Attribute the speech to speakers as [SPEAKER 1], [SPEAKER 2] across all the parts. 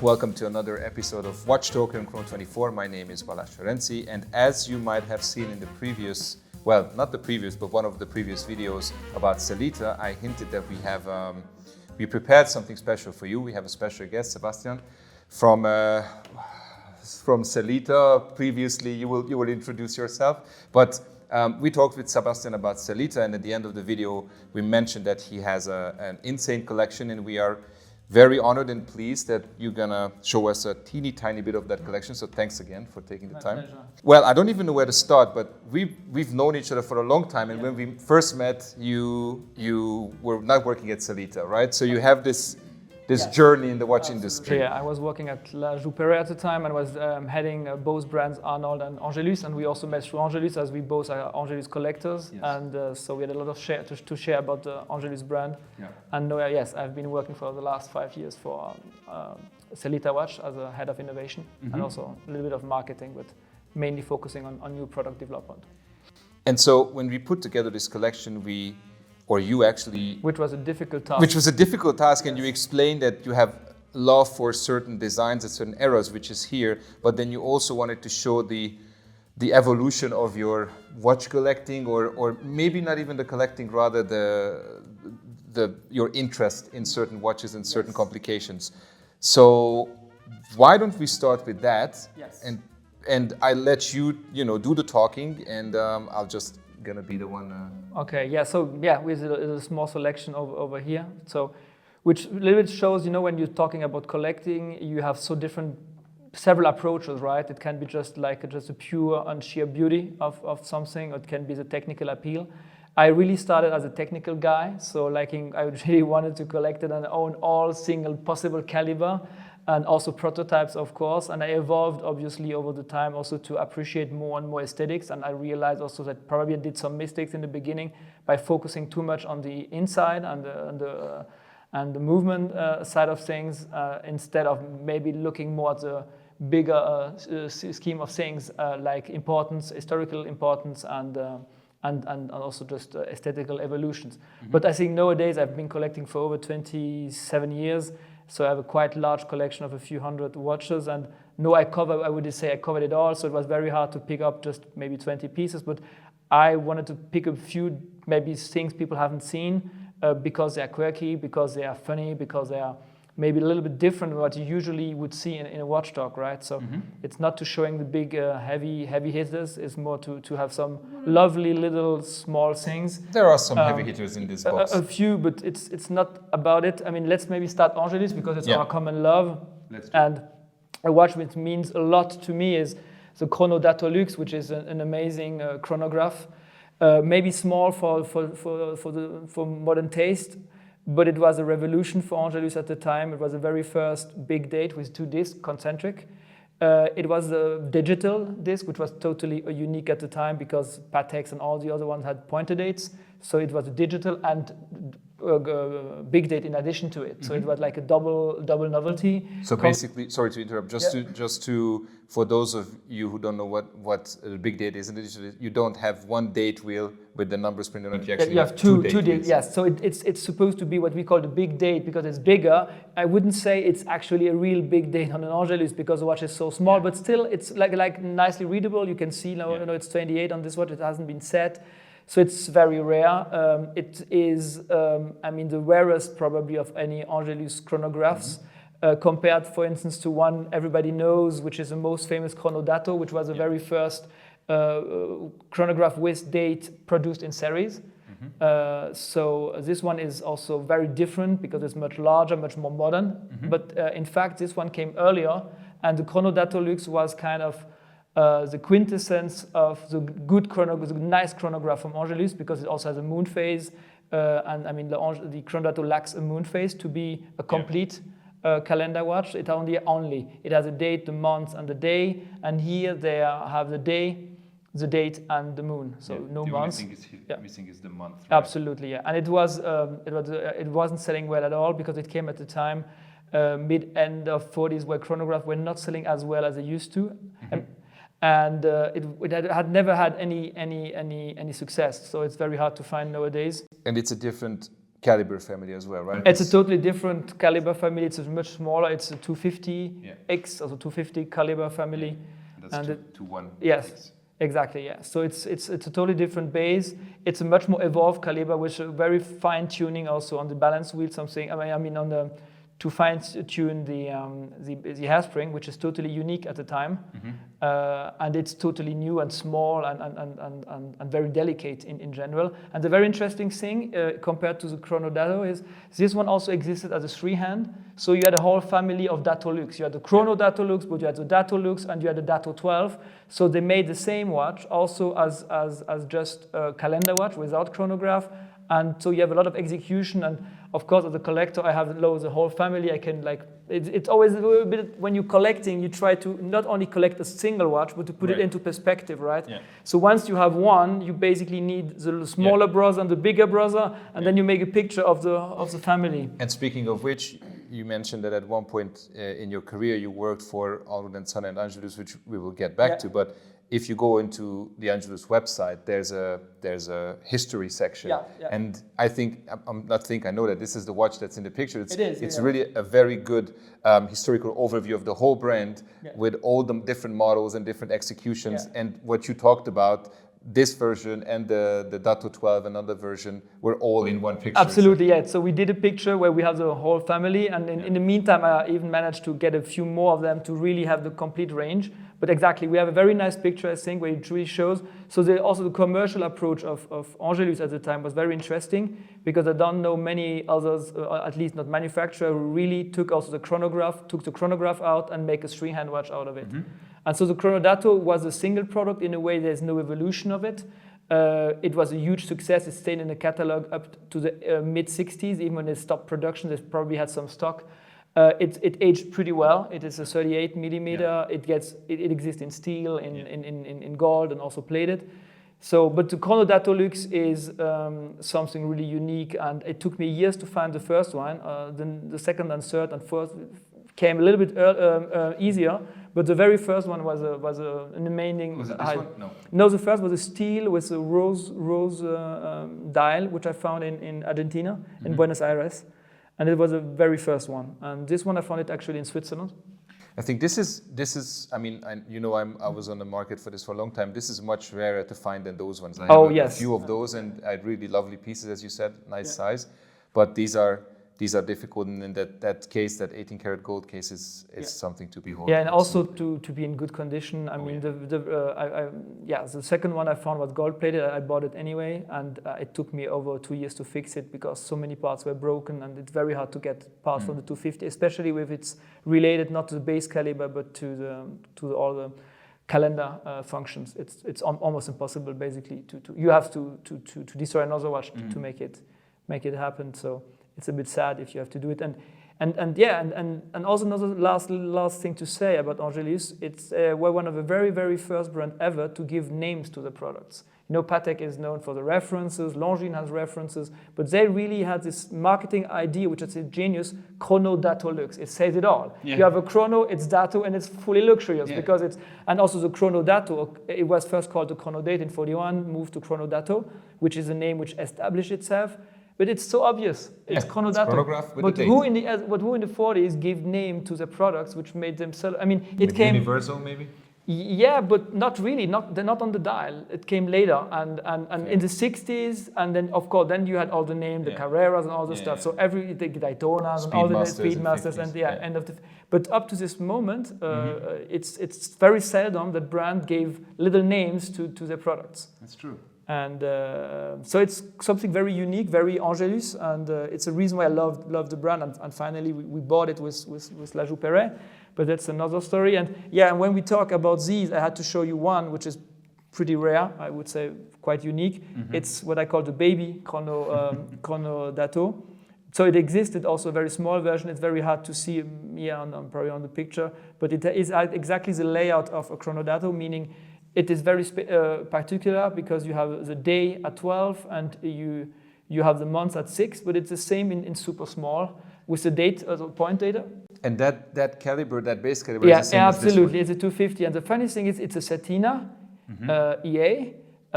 [SPEAKER 1] Welcome to another episode of Watch Talk on Chrono24. My name is Balázs Ferenci, and as you might have seen in the previous, well, not the previous, but one of the previous videos about Celita, I hinted that we prepared something special for you. We have a special guest, Sébastien, from Celita. Previously, you will introduce yourself, but we talked with Sébastien about Celita, and at the end of the video, we mentioned that he has an insane collection, and we are very honored and pleased that you're gonna show us a teeny tiny bit of that collection. So thanks again for taking the time.
[SPEAKER 2] Pleasure.
[SPEAKER 1] Well, I don't even know where to start, but we've known each other for a long time, and when we first met, you were not working at Celita, right? So you have this journey in the watch industry.
[SPEAKER 2] Yeah, I was working at La Jouperet at the time and was heading both brands, Arnold and Angelus, and we also met through Angelus as we both are Angelus collectors, and so we had a lot of to share about the Angelus brand. Yeah. And yes, I've been working for the last 5 years for Celita Watch as a head of innovation, and also a little bit of marketing, but mainly focusing on new product development.
[SPEAKER 1] And so when we put together this collection, which was a difficult task. And you explained that you have love for certain designs and certain eras, which is here, but then you also wanted to show the evolution of your watch collecting, or maybe not even the collecting, rather your interest in certain watches and certain complications. So why don't we start with that? Yes. And I let you do the talking, and I'll just gonna be the one.
[SPEAKER 2] Okay, yeah. So yeah, with a small selection over here. So, which a little bit shows, when you're talking about collecting, you have several approaches, right? It can be just a pure and sheer beauty of something, or it can be the technical appeal. I really started as a technical guy, so I really wanted to collect it and own all single possible caliber, and also prototypes, of course. And I evolved, obviously, over the time also to appreciate more and more aesthetics. And I realized also that probably I did some mistakes in the beginning by focusing too much on the inside and the movement side of things, instead of maybe looking more at the bigger scheme of things, like importance, historical importance, and also just aesthetical evolutions. But I think nowadays I've been collecting for over 27 years. So I have a quite large collection of a few hundred watches, and I would say I covered it all. So it was very hard to pick up just maybe 20 pieces, but I wanted to pick a few maybe things people haven't seen, because they are quirky, because they are funny, because they are maybe a little bit different than what you usually would see in a watch talk, right? So it's not to showing the big heavy hitters, it's more to have some lovely little small things.
[SPEAKER 1] There are some heavy hitters in this box.
[SPEAKER 2] A few, but it's not about it. I mean, let's maybe start Angelus, because it's our common love. And a watch which means a lot to me is the chrono-datoluxe, which is an amazing chronograph. Maybe small for modern taste, but it was a revolution for Angelus at the time. It was the very first big date with 2 discs, concentric. It was a digital disc, which was totally unique at the time, because Patex and all the other ones had pointer dates. So it was a digital and big date in addition to it. So it was like a double novelty.
[SPEAKER 1] So basically, sorry to interrupt, just to for those of you who don't know what a big date is, you don't have one date wheel with the numbers printed on it. You actually
[SPEAKER 2] have two dates. Yes, so it's supposed to be what we call the big date because it's bigger. I wouldn't say it's actually a real big date on an Angelus because the watch is so small, but still it's like nicely readable. You can see now, it's 28 on this watch. It hasn't been set. So it's very rare. It is, the rarest probably of any Angelus chronographs, compared, for instance, to one everybody knows, which is the most famous chrono-dato, which was the very first chronograph with date produced in series. So this one is also very different because it's much larger, much more modern. But in fact, this one came earlier, and the chrono-datoluxe was kind of the quintessence of the nice chronograph from Angelus, because it also has a moon phase, and the chrono-dato lacks a moon phase to be a complete calendar watch. It has a date, the month, and the day, and here they have the day, the date, and the moon. So no months.
[SPEAKER 1] Missing is the month. Right?
[SPEAKER 2] Absolutely, yeah. And it wasn't selling well at all because it came at the time mid-end of 40s where chronographs were not selling as well as they used to. And it had never had any success, so it's very hard to find nowadays.
[SPEAKER 1] And it's a different caliber family as well, right?
[SPEAKER 2] It's a totally different caliber family. It's much smaller. It's a 250X, also 250 caliber family.
[SPEAKER 1] And that's 2-1.
[SPEAKER 2] Yes, exactly. Yeah. So it's a totally different base. It's a much more evolved caliber with a very fine tuning also on the balance wheel. Something. I mean on the to fine tune the hairspring, which is totally unique at the time, and it's totally new and small and very delicate in general. And the very interesting thing compared to the chrono-dato is this one also existed as a three-hand. So you had a whole family of datoluxe. You had the chrono-datoluxe, but you had the datoluxe and you had the dato 12. So they made the same watch also as just a calendar watch without chronograph. And so you have a lot of execution, and of course, as a collector, I have the whole family. I can it's always a little bit when you're collecting, you try to not only collect a single watch, but to put it into perspective, right? Yeah. So once you have one, you basically need the smaller brother and the bigger brother, and then you make a picture of the family.
[SPEAKER 1] And speaking of which, you mentioned that at one point in your career you worked for Alden & Son and Angelus, which we will get back to, but if you go into the Angelus website, there's a history section, and I know that this is the watch that's in the picture. It's really a very good historical overview of the whole brand with all the different models and different executions, and what you talked about. This version and the Dato 12, another version, were all in one picture.
[SPEAKER 2] Absolutely, yeah. So we did a picture where we have the whole family, and in the meantime, I even managed to get a few more of them to really have the complete range. But exactly, we have a very nice picture, I think, where it truly shows. So also the commercial approach of Angelus at the time was very interesting, because I don't know many others, at least not manufacturer, who really took the chronograph out and make a three-hand watch out of it. And so the chrono-dato was a single product. In a way, there's no evolution of it. It was a huge success. It stayed in the catalog up to the mid-60s. Even when they stopped production, they probably had some stock. It aged pretty well. It is a 38 millimeter. It exists in steel, in gold, and also plated. So, but the chrono-datoluxe is something really unique, and it took me years to find the first one. Then the second and third and fourth came a little bit easier, but the very first one was an amazing.
[SPEAKER 1] Was it this one?
[SPEAKER 2] No, the first was a steel with a rose dial, which I found in Argentina, in Buenos Aires. And it was the very first one. And this one I found it actually in Switzerland.
[SPEAKER 1] I think this is. I mean, I was on the market for this for a long time. This is much rarer to find than those ones. I have a few of those, and I had really lovely pieces, as you said, nice size. But these are difficult, and in that case, that 18 karat gold case is something to behold.
[SPEAKER 2] Yeah, and also to be in good condition. I mean, the second one I found was gold plated. I bought it anyway, and it took me over 2 years to fix it because so many parts were broken, and it's very hard to get parts from the 250, especially if it's related not to the base caliber but to all the calendar functions. It's almost impossible, basically. You have to destroy another watch to make it happen. So it's a bit sad if you have to do it. And also another last thing to say about Angelus, we're one of the very, very first brand ever to give names to the products. You know, Patek is known for the references, Longines has references, but they really had this marketing idea, which is a genius, chrono-datoluxe. It says it all. Yeah. You have a chrono, it's dato, and it's fully luxurious because and also the chrono-dato, it was first called the chrono-date in 41, moved to chrono-dato, which is a name which established itself. But it's so obvious. It's chrono-dato.
[SPEAKER 1] Chronograph with
[SPEAKER 2] but
[SPEAKER 1] the
[SPEAKER 2] who in the 40s gave name to the products which made them sell? I mean, it came
[SPEAKER 1] universal maybe.
[SPEAKER 2] Yeah, but not really. They're not on the dial. It came later, and in the 60s, and then of course then you had all the names, the Carreras and all the stuff. So the Daytonas and all the Speedmasters and end of the. But up to this moment, it's very seldom that brand gave little names to their products.
[SPEAKER 1] That's true.
[SPEAKER 2] And so it's something very unique, very Angelus, and it's a reason why I love the brand. And finally, we bought it with La Joux-Perret, but that's another story. And and when we talk about these, I had to show you one which is pretty rare, I would say quite unique. It's what I call the baby chrono-dato. So it existed also a very small version. It's very hard to see probably on the picture, but it is exactly the layout of a chrono-dato, meaning it is very particular because you have the day at 12 and you have the months at 6, but it's the same in super small with the date, the point data.
[SPEAKER 1] And that caliber, that base caliber is the same
[SPEAKER 2] absolutely.
[SPEAKER 1] as this one?
[SPEAKER 2] It's a 250. And the funny thing is it's a Satina EA,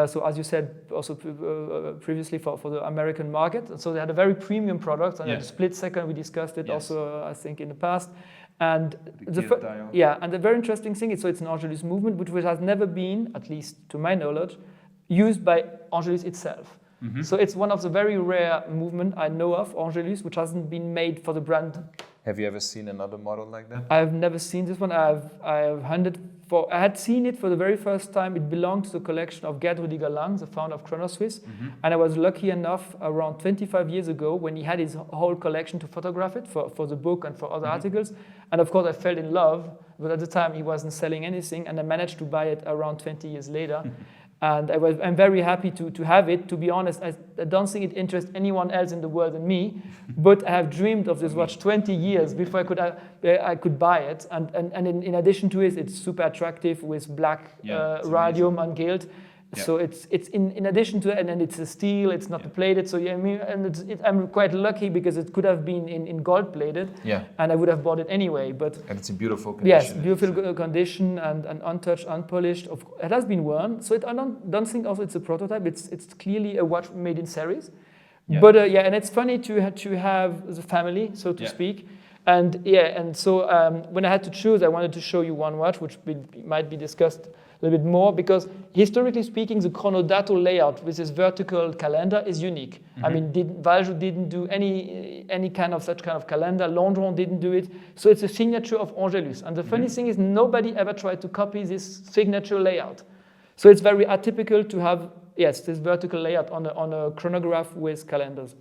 [SPEAKER 2] So as you said also previously for the American market. And so they had a very premium product, and a split second, we discussed it also, I think, in the past. And and the very interesting thing is, so it's an Angelus movement, which has never been, at least to my knowledge, used by Angelus itself. So it's one of the very rare movements I know of, Angelus, which hasn't been made for the brand.
[SPEAKER 1] Have you ever seen another model like that?
[SPEAKER 2] I've never seen this one. I had seen it for the very first time. It belonged to the collection of Gerd Rüdiger Lang, the founder of chrono-Swiss. And I was lucky enough around 25 years ago when he had his whole collection to photograph it for the book and for other articles. And of course I fell in love, but at the time he wasn't selling anything, and I managed to buy it around 20 years later. And I'm very happy to have it. To be honest, I don't think it interests anyone else in the world than me, but I have dreamed of this watch 20 years before I could buy it. And in addition to it, it's super attractive with black radium and gilt. Yeah. So it's in addition to that, and then it's a steel, it's not plated. So yeah, I mean, and I'm quite lucky because it could have been in gold plated, and I would have bought it anyway. But
[SPEAKER 1] and it's in beautiful condition.
[SPEAKER 2] Yes, beautiful condition and untouched, unpolished. It has been worn, so I don't think also it's a prototype. It's clearly a watch made in series. Yeah. But and it's funny to have the family, so to speak. And so when I had to choose, I wanted to show you one watch, which might be discussed a little bit more, because historically speaking, the chrono-datoluxe layout with this vertical calendar is unique. I mean, Valjoux didn't do any kind of such kind of calendar. Londron didn't do it. So it's a signature of Angelus. And the funny thing is, nobody ever tried to copy this signature layout. So it's very atypical to have this vertical layout on a chronograph with calendars.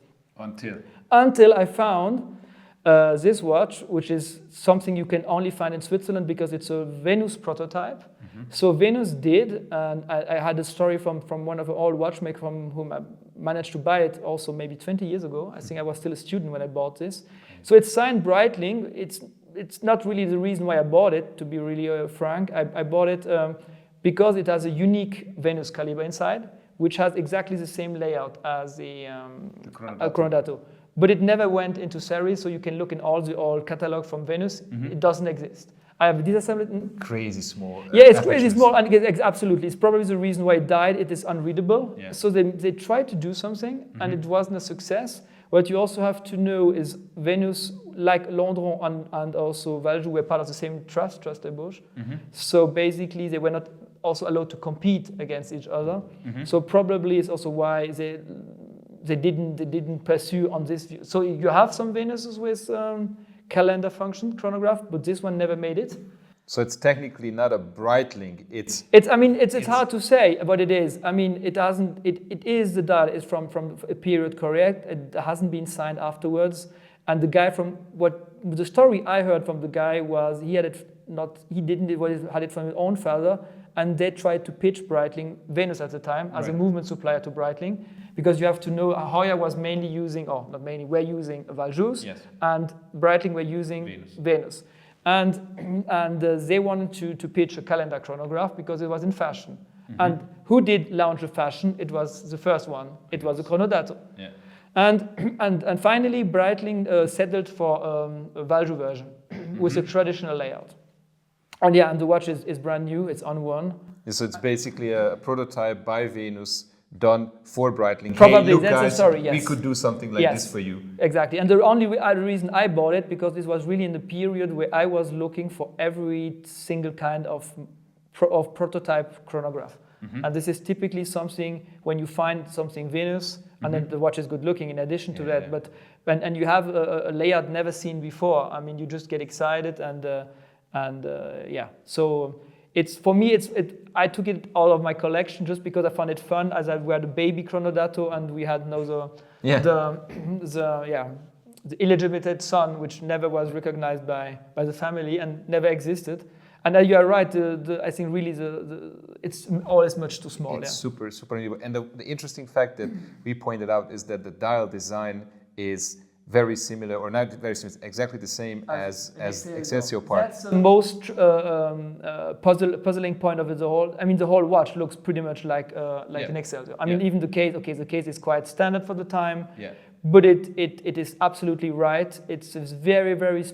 [SPEAKER 2] Until I found this watch, which is something you can only find in Switzerland because it's a Venus prototype. So Venus did, and I had a story from one of the old watchmakers from whom I managed to buy it also maybe 20 years ago. I think I was still a student when I bought this. So it's signed Breitling. It's not really the reason why I bought it, to be really frank. I bought it because it has a unique Venus caliber inside, which has exactly the same layout as the chrono-datoluxe. But it never went into series, so you can look in all the old catalog from Venus. It doesn't exist. I have disassembled.
[SPEAKER 1] Crazy small.
[SPEAKER 2] Yeah, it's crazy small, and absolutely. It's probably the reason why it died. It is unreadable. Yeah. So they tried to do something, and it wasn't a success. What you also have to know is Venus, like Londron and also Valjoux, were part of the same trust de Bourges. So basically, they were not also allowed to compete against each other. So probably it's also why they didn't pursue on this view. So you have some Venuses with calendar function chronograph, but this one never made it.
[SPEAKER 1] So it's technically not a Breitling. It's
[SPEAKER 2] hard to say what it is. I mean, it is the dial is from a period correct. It hasn't been signed afterwards. And the guy the story I heard from the guy was he had it from his own father, and they tried to pitch Breitling Venus at the time as a movement supplier to Breitling, because you have to know Hoya was mainly using, we're using Valjoux, and Breitling were using Venus. And they wanted to pitch a calendar chronograph because it was in fashion. And who did launch the fashion? It was the first one. It was the chrono-datoluxe. Yeah. And finally, Breitling settled for a Valjoux version with a traditional layout. And and the watch is brand new. It's unworn.
[SPEAKER 1] So it's basically a prototype by Venus done for Breitling.
[SPEAKER 2] Probably,
[SPEAKER 1] hey, look,
[SPEAKER 2] that's
[SPEAKER 1] guys,
[SPEAKER 2] the story, yes.
[SPEAKER 1] We could do something like this for you.
[SPEAKER 2] Exactly. And the only other reason I bought it, because this was really in the period where I was looking for every single kind of prototype chronograph. And this is typically something when you find something Venus, and then the watch is good looking in addition to that. But and you have a layout never seen before. I mean, you just get excited So it's for me. I took it all of my collection just because I found it fun. As I were the baby chrono-datoluxe, and we had the illegitimate son, which never was recognized by the family and never existed. And you are right. I think really it's always much too small.
[SPEAKER 1] It's super unusual. And the interesting fact that we pointed out is that the dial design is very similar, or not very similar, exactly the same as Excelsior part.
[SPEAKER 2] That's the most puzzling point of it all. I mean, the whole watch looks pretty much like an Excelsior. I mean, even the case is quite standard for the time. Yeah. But it is absolutely right. It's very, very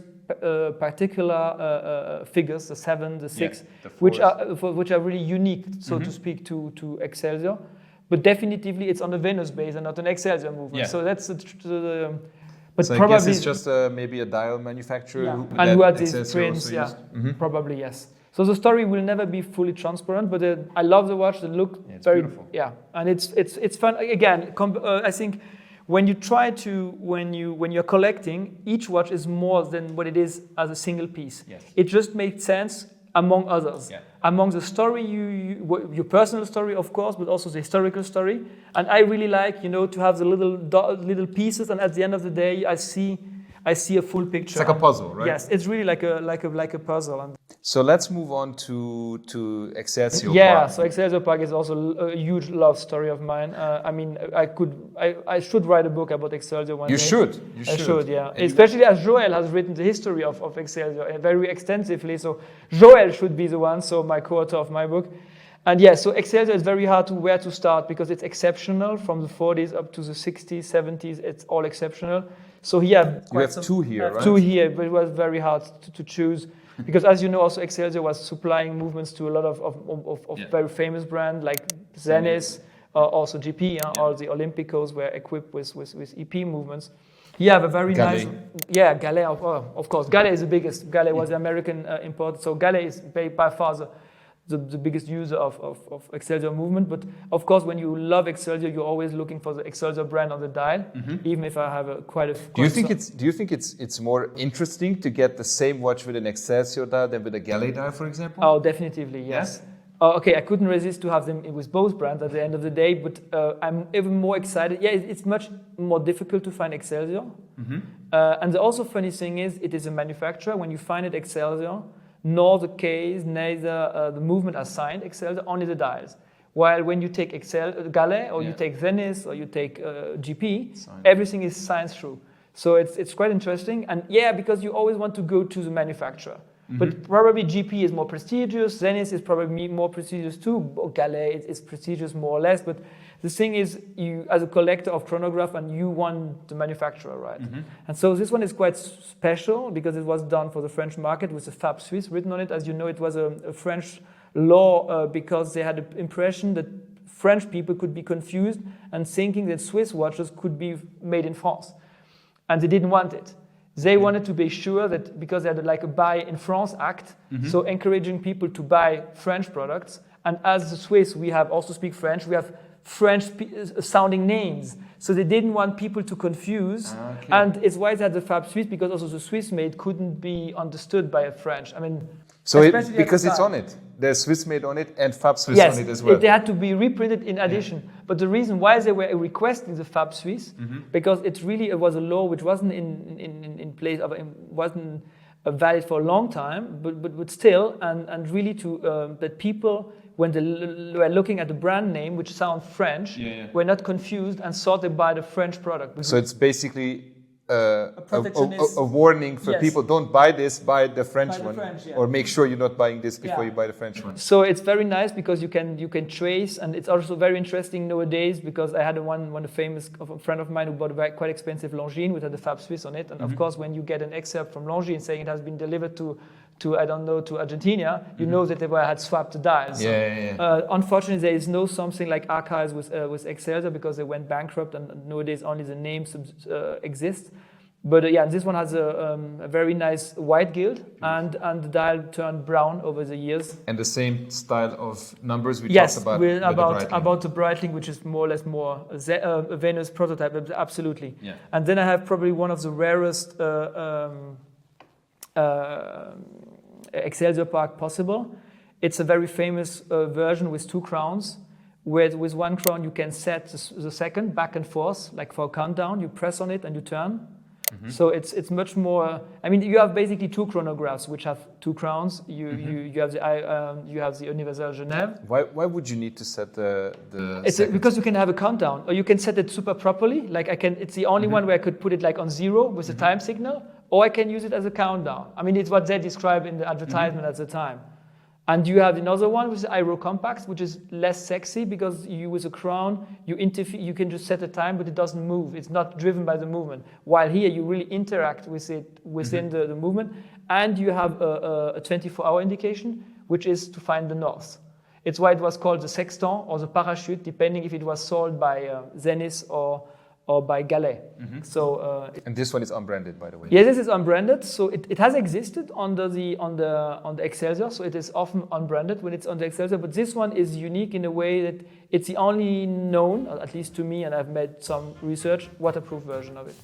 [SPEAKER 2] particular figures, the 7, the 6,
[SPEAKER 1] the
[SPEAKER 2] which are really unique, so to speak, to Excelsior. But definitively, it's on the Venus base and not an Excelsior movement.
[SPEAKER 1] Yeah.
[SPEAKER 2] So that's but
[SPEAKER 1] so
[SPEAKER 2] probably
[SPEAKER 1] I guess it's just maybe a dial manufacturer
[SPEAKER 2] who had these prints. Yeah, probably yes. So the story will never be fully transparent, but I love the watch. The look, very
[SPEAKER 1] beautiful.
[SPEAKER 2] Yeah, and it's fun. Again, I think when you're collecting, each watch is more than what it is as a single piece.
[SPEAKER 1] Yes.
[SPEAKER 2] It just makes sense among others.
[SPEAKER 1] Yeah.
[SPEAKER 2] Among the story, your personal story, of course, but also the historical story. And I really like, to have the little pieces, and at the end of the day, I see a full picture.
[SPEAKER 1] It's like a puzzle, right?
[SPEAKER 2] Yes, it's really like a puzzle. And
[SPEAKER 1] so let's move on to Excelsior
[SPEAKER 2] Park.
[SPEAKER 1] So
[SPEAKER 2] so Excelsior Park is also a huge love story of mine. I should write a book about Excelsior one day.
[SPEAKER 1] You should.
[SPEAKER 2] I should, yeah. Especially as Joël has written the history of Excelsior very extensively. So Joël should be the one, so my co-author of my book. And yeah, so Excelsior is very hard where to start because it's exceptional from the 40s up to the 60s, 70s. It's all exceptional. So here
[SPEAKER 1] you have two here, right?
[SPEAKER 2] Two here, but it was very hard to choose. Because as you know, also Excelsior was supplying movements to a lot of very famous brands like Zenith, also GP. All the Olympicos were equipped with EP movements. You have a very nice... Yeah, Gallet, of course. Gallet is the biggest. Gallet was the American import. So Gallet is by far the biggest user of Excelsior movement. But of course, when you love Excelsior, you're always looking for the Excelsior brand on the dial. Even if I have quite a.
[SPEAKER 1] Do you think it's more interesting to get the same watch with an Excelsior dial than with a Gallet dial, for example?
[SPEAKER 2] Oh, definitely, yes. Okay, I couldn't resist to have them with both brands at the end of the day, but I'm even more excited. Yeah, it's much more difficult to find Excelsior. And the also funny thing is, it is a manufacturer. When you find it Excelsior, nor the case, neither the movement are signed Excelsior, only the dials. While when you take Gallet or you take Zenith or you take GP, everything is signed through. So it's quite interesting. And yeah, because you always want to go to the manufacturer. But probably GP is more prestigious, Zenith is probably more prestigious too, or Gallet is prestigious more or less. But the thing is, you as a collector of chronograph, and you want the manufacturer, right? And so this one is quite special because it was done for the French market with the Fab Suisse written on it. As you know, it was a French law because they had the impression that French people could be confused and thinking that Swiss watches could be made in France. And they didn't want it. They wanted to be sure that because they had like a Buy in France Act, so encouraging people to buy French products. And as the Swiss, we have also speak French, we have French sounding names. So they didn't want people to confuse. And it's why they had the Fab Suisse, because also the Swiss made couldn't be understood by a French. I mean,
[SPEAKER 1] so because it's on it. There's Swiss made on it and Fab Suisse on it as well.
[SPEAKER 2] Yes, they had to be reprinted in addition. But the reason why they were requesting the Fab Suisse, because it was a law which wasn't in place, wasn't valid for a long time, but still, and really to that people, when they were looking at the brand name, which sounds French, were not confused and thought they buy the French product.
[SPEAKER 1] So it's basically a warning for people: don't buy this, buy the French one, or make sure you're not buying this before you buy the French one.
[SPEAKER 2] So it's very nice because you can trace, and it's also very interesting nowadays because I had a famous friend of mine who bought a quite expensive Longines with the Fab Suisse on it, and of course when you get an excerpt from Longines saying it has been delivered to Argentina, you know that they had swapped the dials. Unfortunately, there is no something like archives with Excelsior because they went bankrupt, and nowadays only the names exist. But this one has a very nice white gild, and the dial turned brown over the years.
[SPEAKER 1] And the same style of numbers we talked about.
[SPEAKER 2] Yes, about the Breitling, which is more or less more a Venus prototype, absolutely. Yeah. And then I have probably one of the rarest Excelsior Park possible. It's a very famous version with 2 crowns, where with 1 crown you can set the second back and forth, like for a countdown. You press on it and you turn. So it's much more. I mean, you have basically 2 chronographs which have 2 crowns. You have the Universal Genève.
[SPEAKER 1] Why would you need to set the
[SPEAKER 2] because you can have a countdown, or you can set it super properly. Like it's the only one where I could put it like on 0 with a time signal, or I can use it as a countdown. I mean, it's what they described in the advertisement at the time. And you have another one, which is Aero Compact, which is less sexy because you, with a crown, you can just set a time, but it doesn't move. It's not driven by the movement. While here, you really interact with it within the movement. And you have a 24-hour indication, which is to find the north. It's why it was called the sextant or the parachute, depending if it was sold by Zenith or by Gallet. So,
[SPEAKER 1] and this one is unbranded, by the way.
[SPEAKER 2] Yeah, this is unbranded. So it has existed on the Excelsior. So it is often unbranded when it's on the Excelsior. But this one is unique in a way that it's the only known, at least to me, and I've made some research, waterproof version of it.